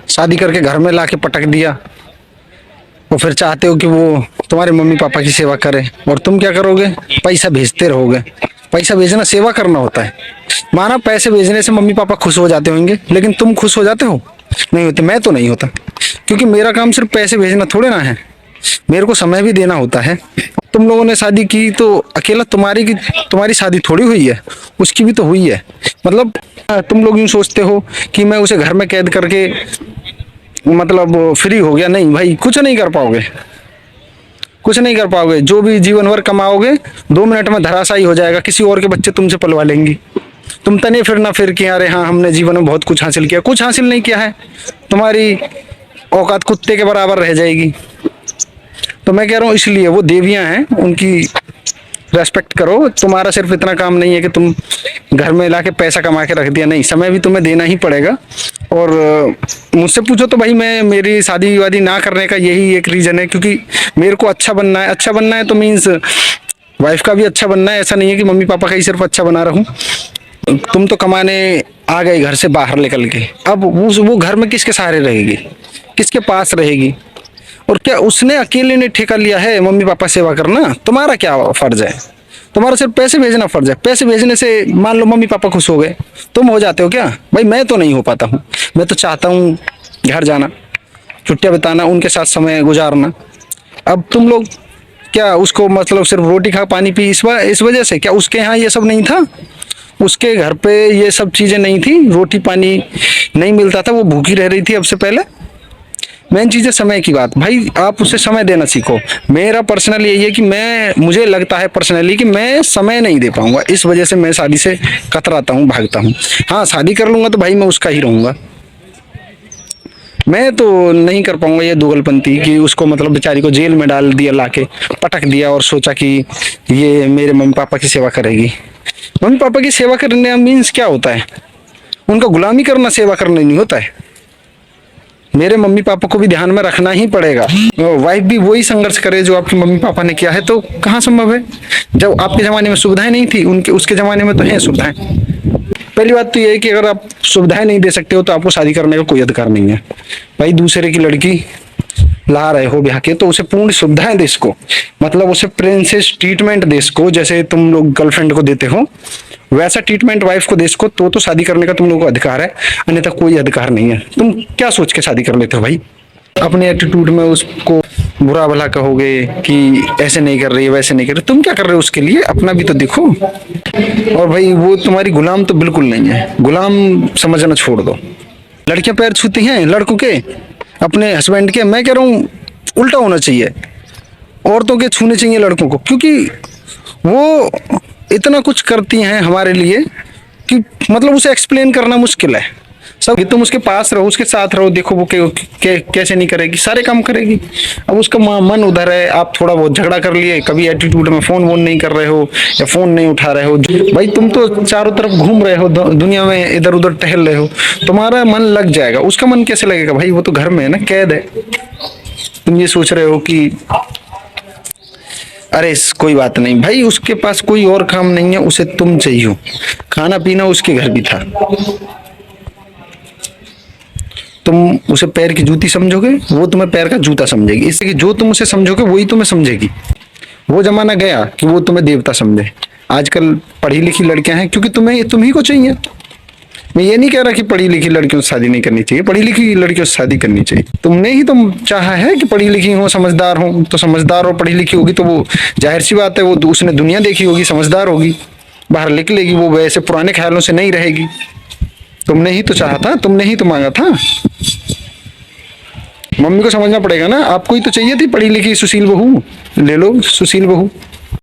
शादी करके घर में लाके पटक दिया, और फिर चाहते हो कि वो तुम्हारे मम्मी पापा की सेवा करे, और तुम क्या करोगे? पैसा भेजते रहोगे। पैसा भेजना सेवा करना होता है। माना पैसे भेजने से मम्मी पापा खुश हो जाते होंगे, लेकिन तुम खुश हो जाते हो? नहीं होते। मैं तो नहीं होता, क्योंकि मेरा काम सिर्फ पैसे भेजना थोड़े ना है, मेरे को समय भी देना होता है। तुम लोगों ने शादी की तो अकेला तुम्हारी शादी थोड़ी हुई है, उसकी भी तो हुई है। मतलब तुम लोग यूं सोचते हो कि मैं उसे घर में कैद करके मतलब फ्री हो गया। नहीं भाई, कुछ नहीं कर पाओगे, कुछ नहीं कर पाओगे। जो भी जीवन भर कमाओगे 2 मिनट में धराशायी हो जाएगा, किसी और के बच्चे तुमसे पलवा लेंगी। तुम तने फिर ना फिर कि अरे हाँ हमने जीवन में बहुत कुछ हासिल किया, कुछ हासिल नहीं किया है। तुम्हारी औकात कुत्ते के बराबर रह जाएगी। तो मैं कह रहा हूँ, इसलिए वो देवियां हैं, उनकी रेस्पेक्ट करो। तुम्हारा सिर्फ इतना काम नहीं है कि तुम घर में लाके पैसा कमा के रख दिया, नहीं, समय भी तुम्हें देना ही पड़ेगा। और मुझसे पूछो तो भाई मैं मेरी शादी वादी ना करने का यही एक रीजन है, क्योंकि मेरे को अच्छा बनना है। अच्छा बनना है तो मीन्स वाइफ का भी अच्छा बनना है। ऐसा नहीं है कि मम्मी पापा का ही सिर्फ अच्छा बना रहूं। तुम तो कमाने आ गए घर से बाहर निकल के, अब वो घर में किसके सहारे रहेगी, किसके पास रहेगी? और क्या उसने अकेले ने ठेका लिया है मम्मी पापा सेवा करना? तुम्हारा क्या फर्ज है? तुम्हारा सिर्फ पैसे भेजना फर्ज है। पैसे भेजने से मान लो मम्मी पापा खुश हो गए, तुम हो जाते हो क्या? भाई मैं तो नहीं हो पाता हूँ। मैं तो चाहता हूँ घर जाना, छुट्टियां बिताना, उनके साथ समय गुजारना। अब तुम लोग क्या उसको मतलब सिर्फ रोटी खा पानी पी इस वजह से? क्या उसके यहाँ ये सब नहीं था? उसके घर पे ये सब चीजें नहीं थी? रोटी पानी नहीं मिलता था, वो भूखी रह रही थी अब से पहले? मेन चीज है समय की बात। भाई आप उसे समय देना सीखो। मेरा पर्सनल यही है कि मुझे लगता है पर्सनली कि मैं समय नहीं दे पाऊंगा, इस वजह से मैं शादी से कतराता हूँ, भागता हूँ। हाँ, शादी कर लूंगा तो भाई मैं उसका ही रहूंगा। मैं तो नहीं कर पाऊंगा ये दोगलपंती कि उसको मतलब बेचारी को जेल में डाल दिया, लाके पटक दिया और सोचा कि ये मेरे मम्मी पापा की सेवा करेगी। मम्मी पापा की सेवा करने मीन्स क्या होता है? उनका गुलामी करना सेवा करना नहीं होता है। मेरे मम्मी पापा को भी ध्यान में रखना ही पड़ेगा। वाइफ भी वही संघर्ष करे जो आपके मम्मी पापा ने किया है, तो कहाँ संभव है? जब आपके जमाने में सुविधाएं नहीं थी, उनके उसके जमाने में तो है सुविधाएं। पहली बात तो ये है कि अगर आप सुविधाएं नहीं दे सकते हो तो आपको शादी करने का कोई अधिकार नहीं है। भाई दूसरे की लड़की ला रहे हो ब्याह के, तो उसे पूर्ण सुविधाएं दे इसको, मतलब उसे प्रिंसेस ट्रीटमेंट दे इसको, जैसे तुम लोग गर्लफ्रेंड को देते हो वैसा ट्रीटमेंट वाइफ को दे इसको, तो शादी करने का तुम लोगों को अधिकार है, अन्यथा कोई अधिकार नहीं है। तुम क्या सोच के शादी कर लेते हो भाई? अपने एटीट्यूड में उसको बुरा भला कहोगे कि ऐसे नहीं कर रही है, वैसे नहीं कर रही। तुम क्या कर रहे हो उसके लिए? अपना भी तो देखो। और भाई वो तुम्हारी गुलाम तो बिल्कुल नहीं है, गुलाम समझना छोड़ दो। लड़कियां पैर छूती हैं लड़कों के, अपने हस्बैंड के। मैं कह रहा हूँ उल्टा होना चाहिए, औरतों के छूने चाहिए लड़कों को, क्योंकि वो इतना कुछ करती हैं हमारे लिए कि मतलब उसे एक्सप्लेन करना मुश्किल है। सब तुम उसके पास रहो, उसके साथ रहो, देखो वो कैसे नहीं करेगी, सारे काम करेगी। अब उसका मन उधर है, आप थोड़ा बहुत झगड़ा कर लिए, कभी एटीट्यूड में फोन वोन नहीं कर रहे हो या फोन नहीं उठा रहे हो। भाई तुम तो चारों तरफ घूम रहे हो, दुनिया में इधर उधर टहल रहे हो, तुम्हारा मन लग जाएगा। उसका मन कैसे लगेगा भाई? वो तो घर में है ना, कैद है। तुम ये सोच रहे हो कि अरे कोई बात नहीं, भाई उसके पास कोई और काम नहीं है, उसे तुम चाहिए। खाना पीना उसके घर भी था। तुम उसे पैर की जूती समझोगे, वो तुम्हें पैर का जूता समझेगी। इसलिए कि जो तुम उसे समझोगे वही तुम्हें समझेगी। वो जमाना गया कि वो तुम्हें देवता समझे। आजकल पढ़ी लिखी लड़कियां हैं, क्योंकि तुम ही को चाहिए। मैं ये नहीं कह रहा कि पढ़ी लिखी लड़कियों से शादी नहीं करनी चाहिए, पढ़ी लिखी लड़कियों से शादी करनी चाहिए। तुमने ही तुम चाहा है कि पढ़ी लिखी हो, समझदार हो, तो समझदार और पढ़ी लिखी होगी तो वो जाहिर सी बात है, वो उसने दुनिया देखी होगी, समझदार होगी, बाहर निकलेगी, वो वैसे पुराने ख्यालों से नहीं रहेगी। तुमने ही तो चाहा था, तुमने ही तो मांगा था। मम्मी को समझना पड़ेगा ना, आपको ही तो चाहिए थी पढ़ी लिखी सुशील बहू। ले लो सुशील बहू।